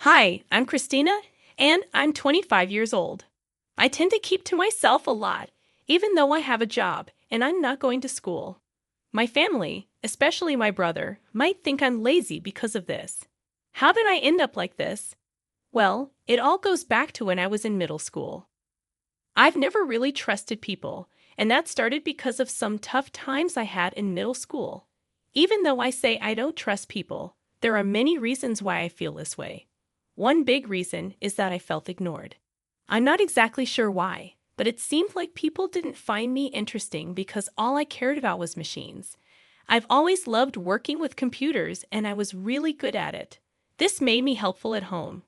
Hi, I'm Christina, and I'm 25 years old. I tend to keep to myself a lot, even though I have a job and I'm not going to school. My family, especially my brother, might think I'm lazy because of this. How did I end up like this? Well, it all goes back to when I was in middle school. I've never really trusted people, and that started because of some tough times I had in middle school. Even though I say I don't trust people, there are many reasons why I feel this way. One big reason is that I felt ignored. I'm not exactly sure why, but it seemed like people didn't find me interesting because all I cared about was machines. I've always loved working with computers and I was really good at it. This made me helpful at home.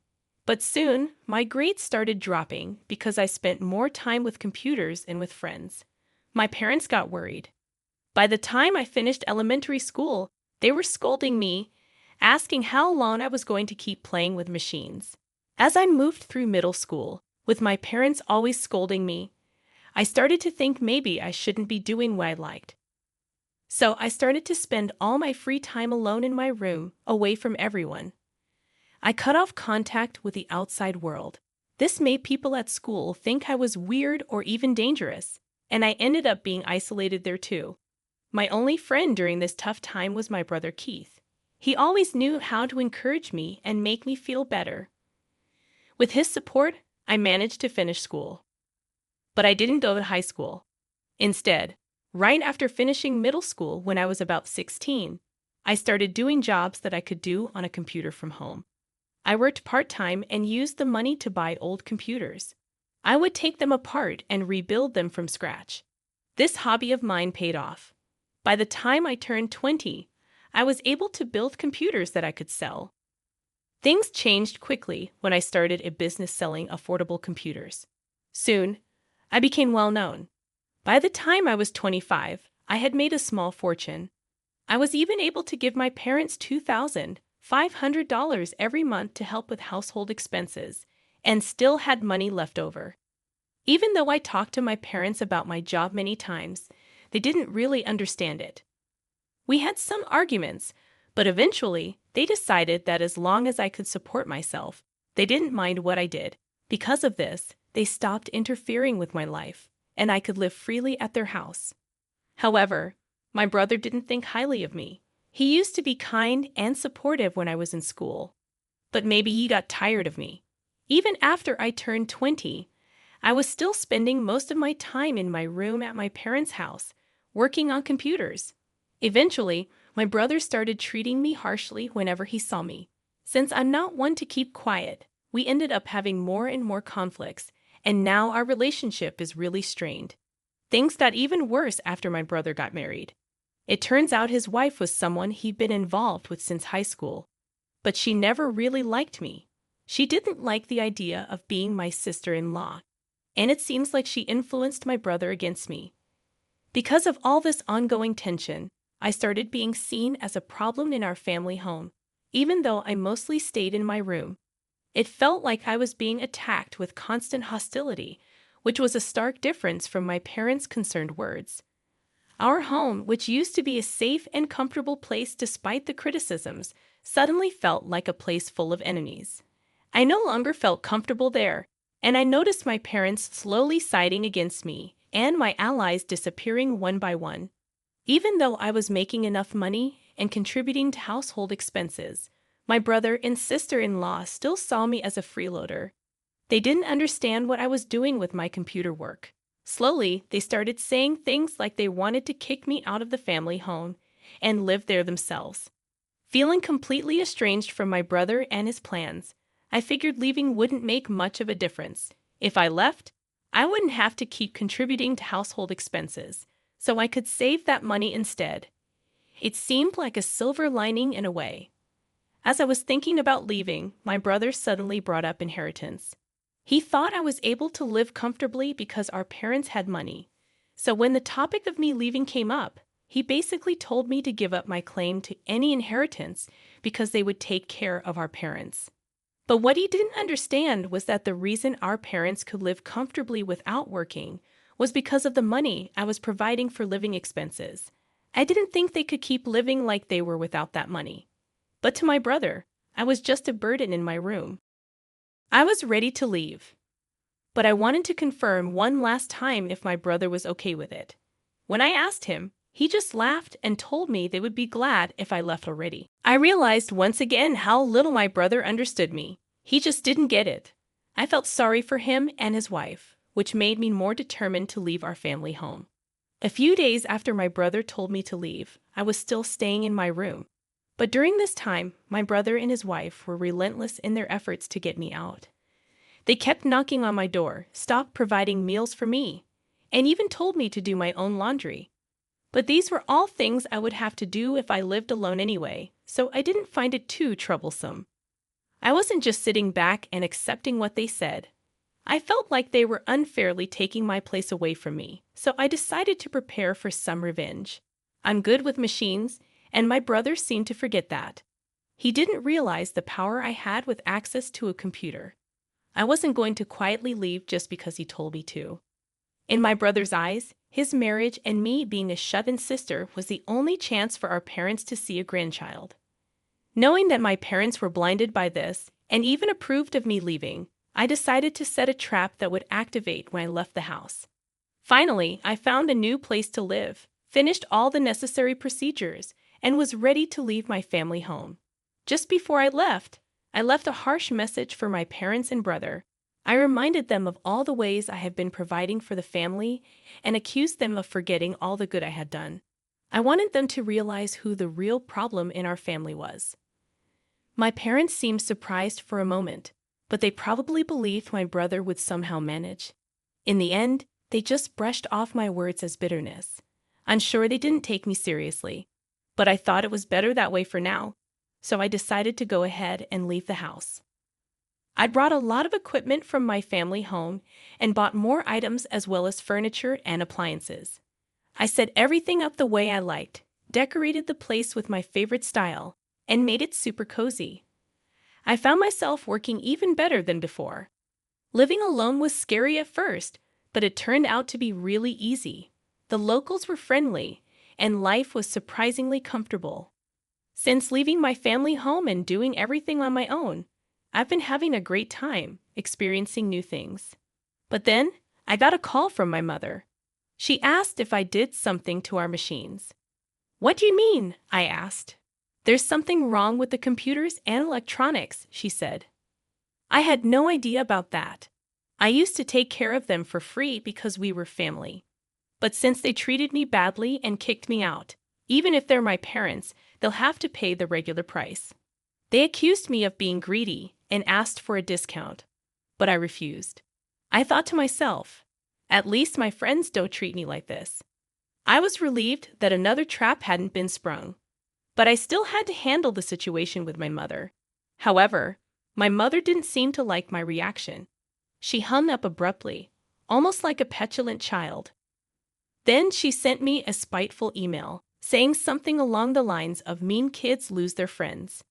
But soon, my grades started dropping because I spent more time with computers and with friends. My parents got worried. By the time I finished elementary school, they were scolding me, asking how long I was going to keep playing with machines. As I moved through middle school, with my parents always scolding me, I started to think maybe I shouldn't be doing what I liked. So I started to spend all my free time alone in my room, away from everyone. I cut off contact with the outside world. This made people at school think I was weird or even dangerous, and I ended up being isolated there too. My only friend during this tough time was my brother Keith. He always knew how to encourage me and make me feel better. With his support, I managed to finish school. But I didn't go to high school. Instead, right after finishing middle school when I was about 16, I started doing jobs that I could do on a computer from home. I worked part-time and used the money to buy old computers. I would take them apart and rebuild them from scratch. This hobby of mine paid off. By the time I turned 20, I was able to build computers that I could sell. Things changed quickly when I started a business selling affordable computers. Soon, I became well known. By the time I was 25, I had made a small fortune. I was even able to give my parents $2,500 every month to help with household expenses, and still had money left over. Even though I talked to my parents about my job many times, they didn't really understand it. We had some arguments, but eventually they decided that as long as I could support myself, they didn't mind what I did. Because of this, they stopped interfering with my life, and I could live freely at their house. However, my brother didn't think highly of me. He used to be kind and supportive when I was in school, but maybe he got tired of me. Even after I turned 20, I was still spending most of my time in my room at my parents' house, working on computers. Eventually, my brother started treating me harshly whenever he saw me. Since I'm not one to keep quiet, we ended up having more and more conflicts, and now our relationship is really strained. Things got even worse after my brother got married. It turns out his wife was someone he'd been involved with since high school, but she never really liked me. She didn't like the idea of being my sister-in-law, and it seems like she influenced my brother against me. Because of all this ongoing tension, I started being seen as a problem in our family home, even though I mostly stayed in my room. It felt like I was being attacked with constant hostility, which was a stark difference from my parents' concerned words. Our home, which used to be a safe and comfortable place despite the criticisms, suddenly felt like a place full of enemies. I no longer felt comfortable there, and I noticed my parents slowly siding against me and my allies disappearing one by one. Even though I was making enough money and contributing to household expenses, my brother and sister-in-law still saw me as a freeloader. They didn't understand what I was doing with my computer work. Slowly, they started saying things like they wanted to kick me out of the family home and live there themselves. Feeling completely estranged from my brother and his plans, I figured leaving wouldn't make much of a difference. If I left, I wouldn't have to keep contributing to household expenses, so I could save that money instead. It seemed like a silver lining in a way. As I was thinking about leaving, my brother suddenly brought up inheritance. He thought I was able to live comfortably because our parents had money. So when the topic of me leaving came up, he basically told me to give up my claim to any inheritance because they would take care of our parents. But what he didn't understand was that the reason our parents could live comfortably without working was because of the money I was providing for living expenses. I didn't think they could keep living like they were without that money. But to my brother, I was just a burden in my room. I was ready to leave, but I wanted to confirm one last time if my brother was okay with it. When I asked him, he just laughed and told me they would be glad if I left already. I realized once again how little my brother understood me. He just didn't get it. I felt sorry for him and his wife, which made me more determined to leave our family home. A few days after my brother told me to leave, I was still staying in my room. But during this time, my brother and his wife were relentless in their efforts to get me out. They kept knocking on my door, stopped providing meals for me, and even told me to do my own laundry. But these were all things I would have to do if I lived alone anyway, so I didn't find it too troublesome. I wasn't just sitting back and accepting what they said. I felt like they were unfairly taking my place away from me, so I decided to prepare for some revenge. I'm good with machines, and my brother seemed to forget that. He didn't realize the power I had with access to a computer. I wasn't going to quietly leave just because he told me to. In my brother's eyes, his marriage and me being a shut-in sister was the only chance for our parents to see a grandchild. Knowing that my parents were blinded by this and even approved of me leaving, I decided to set a trap that would activate when I left the house. Finally, I found a new place to live, finished all the necessary procedures, and was ready to leave my family home. Just before I left a harsh message for my parents and brother. I reminded them of all the ways I had been providing for the family and accused them of forgetting all the good I had done. I wanted them to realize who the real problem in our family was. My parents seemed surprised for a moment, but they probably believed my brother would somehow manage. In the end, they just brushed off my words as bitterness. I'm sure they didn't take me seriously, but I thought it was better that way for now, so I decided to go ahead and leave the house. I brought a lot of equipment from my family home and bought more items as well as furniture and appliances. I set everything up the way I liked, decorated the place with my favorite style, and made it super cozy. I found myself working even better than before. Living alone was scary at first, but it turned out to be really easy. The locals were friendly, and life was surprisingly comfortable. Since leaving my family home and doing everything on my own, I've been having a great time, experiencing new things. But then, I got a call from my mother. She asked if I did something to our machines. "What do you mean?" I asked. "There's something wrong with the computers and electronics," she said. I had no idea about that. I used to take care of them for free because we were family. But since they treated me badly and kicked me out, even if they're my parents, they'll have to pay the regular price. They accused me of being greedy and asked for a discount, but I refused. I thought to myself, at least my friends don't treat me like this. I was relieved that another trap hadn't been sprung, but I still had to handle the situation with my mother. However, my mother didn't seem to like my reaction. She hung up abruptly, almost like a petulant child. Then she sent me a spiteful email, saying something along the lines of "mean kids lose their friends."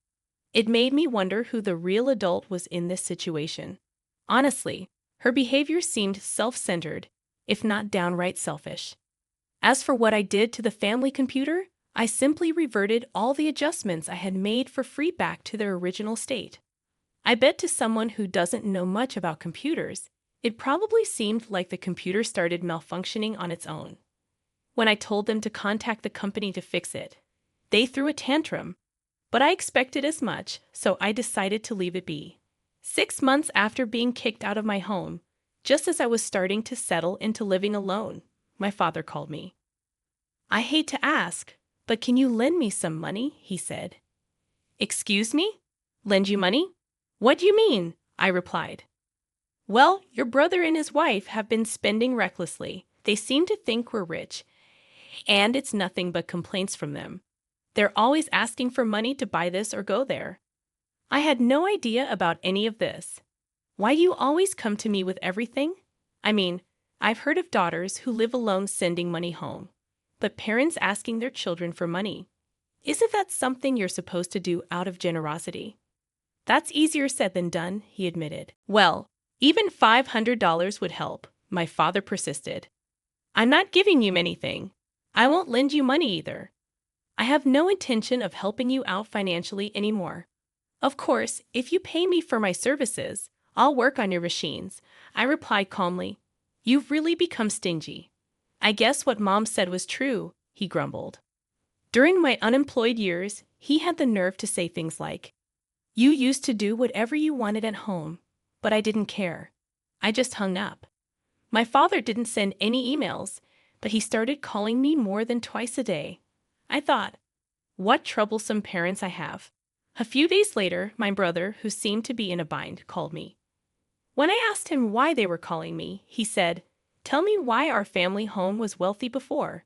It made me wonder who the real adult was in this situation. Honestly, her behavior seemed self-centered, if not downright selfish. As for what I did to the family computer, I simply reverted all the adjustments I had made for free back to their original state. I bet to someone who doesn't know much about computers, it probably seemed like the computer started malfunctioning on its own. When I told them to contact the company to fix it, they threw a tantrum. But I expected as much, so I decided to leave it be. 6 months after being kicked out of my home, just as I was starting to settle into living alone, my father called me. "I hate to ask, but can you lend me some money?" he said. "Excuse me? Lend you money? What do you mean?" I replied. "Well, your brother and his wife have been spending recklessly. They seem to think we're rich, and it's nothing but complaints from them. They're always asking for money to buy this or go there." I had no idea about any of this. Why do you always come to me with everything? I mean, I've heard of daughters who live alone sending money home, but parents asking their children for money. Isn't that something you're supposed to do out of generosity? "That's easier said than done," he admitted. "Well, even $500 would help," my father persisted. "I'm not giving you anything. I won't lend you money either. I have no intention of helping you out financially anymore." Of course, if you pay me for my services, I'll work on your machines, I replied calmly. You've really become stingy. I guess what Mom said was true, he grumbled. During my unemployed years, he had the nerve to say things like, You used to do whatever you wanted at home, but I didn't care. I just hung up. My father didn't send any emails, but he started calling me more than twice a day. I thought, what troublesome parents I have. A few days later, my brother, who seemed to be in a bind, called me. When I asked him why they were calling me, he said, Tell me why our family home was wealthy before.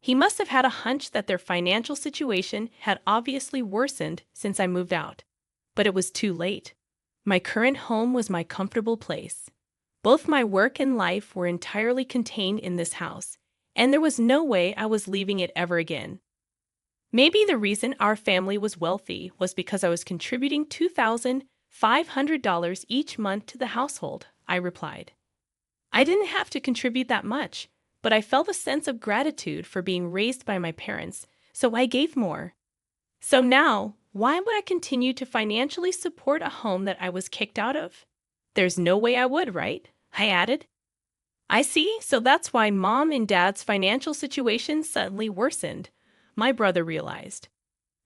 He must have had a hunch that their financial situation had obviously worsened since I moved out. But it was too late. My current home was my comfortable place. Both my work and life were entirely contained in this house, and there was no way I was leaving it ever again. Maybe the reason our family was wealthy was because I was contributing $2,500 each month to the household, I replied. I didn't have to contribute that much, but I felt a sense of gratitude for being raised by my parents, so I gave more. So now, why would I continue to financially support a home that I was kicked out of? There's no way I would, right? I added. I see, so that's why Mom and Dad's financial situation suddenly worsened, my brother realized.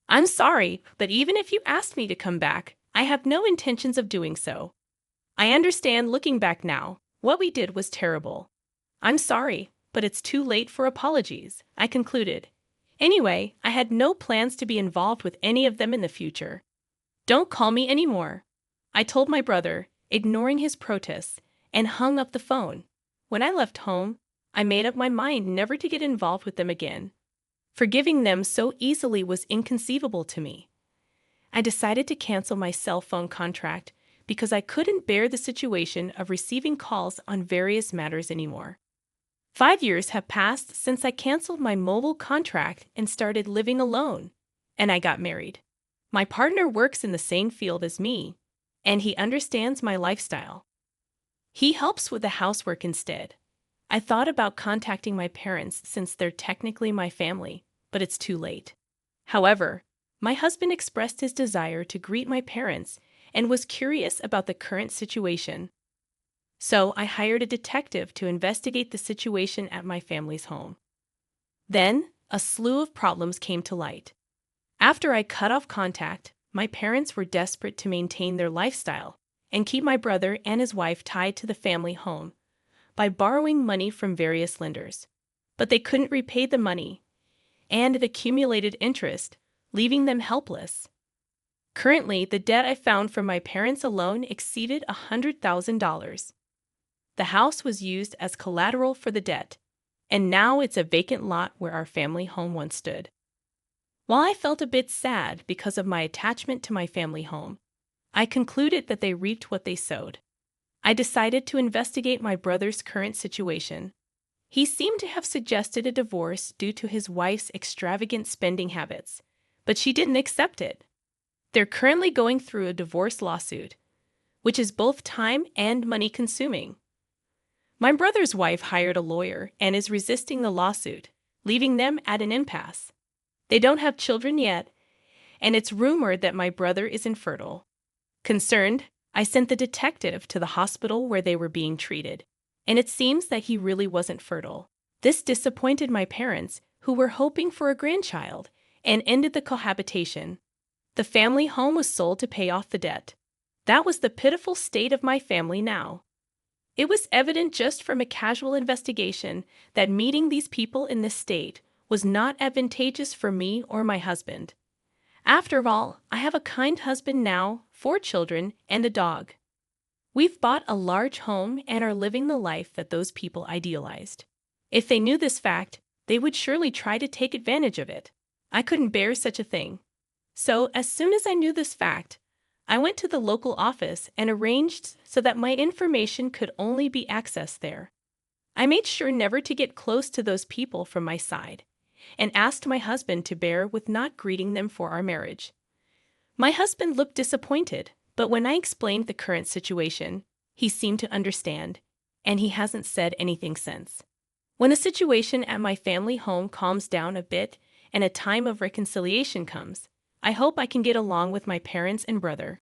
I'm sorry, but even if you asked me to come back, I have no intentions of doing so. I understand looking back now, what we did was terrible. I'm sorry, but it's too late for apologies, I concluded. Anyway, I had no plans to be involved with any of them in the future. Don't call me anymore, I told my brother, ignoring his protests, and hung up the phone. When I left home, I made up my mind never to get involved with them again. Forgiving them so easily was inconceivable to me. I decided to cancel my cell phone contract because I couldn't bear the situation of receiving calls on various matters anymore. 5 years have passed since I canceled my mobile contract and started living alone, and I got married. My partner works in the same field as me, and he understands my lifestyle. He helps with the housework instead. I thought about contacting my parents since they're technically my family, but it's too late. However, my husband expressed his desire to greet my parents and was curious about the current situation. So I hired a detective to investigate the situation at my family's home. Then, a slew of problems came to light. After I cut off contact, my parents were desperate to maintain their lifestyle and keep my brother and his wife tied to the family home by borrowing money from various lenders. But they couldn't repay the money, and it accumulated interest, leaving them helpless. Currently, the debt I found from my parents alone exceeded $100,000. The house was used as collateral for the debt, and now it's a vacant lot where our family home once stood. While I felt a bit sad because of my attachment to my family home, I concluded that they reaped what they sowed. I decided to investigate my brother's current situation. He seemed to have suggested a divorce due to his wife's extravagant spending habits, but she didn't accept it. They're currently going through a divorce lawsuit, which is both time and money consuming. My brother's wife hired a lawyer and is resisting the lawsuit, leaving them at an impasse. They don't have children yet, and it's rumored that my brother is infertile. Concerned, I sent the detective to the hospital where they were being treated, and it seems that he really wasn't fertile. This disappointed my parents, who were hoping for a grandchild, and ended the cohabitation. The family home was sold to pay off the debt. That was the pitiful state of my family now. It was evident just from a casual investigation that meeting these people in this state was not advantageous for me or my husband. After all, I have a kind husband now, 4 children, and a dog. We've bought a large home and are living the life that those people idealized. If they knew this fact, they would surely try to take advantage of it. I couldn't bear such a thing. So, as soon as I knew this fact, I went to the local office and arranged so that my information could only be accessed there. I made sure never to get close to those people from my side, and asked my husband to bear with not greeting them for our marriage. My husband looked disappointed, but when I explained the current situation, he seemed to understand, and he hasn't said anything since. When the situation at my family home calms down a bit and a time of reconciliation comes, I hope I can get along with my parents and brother.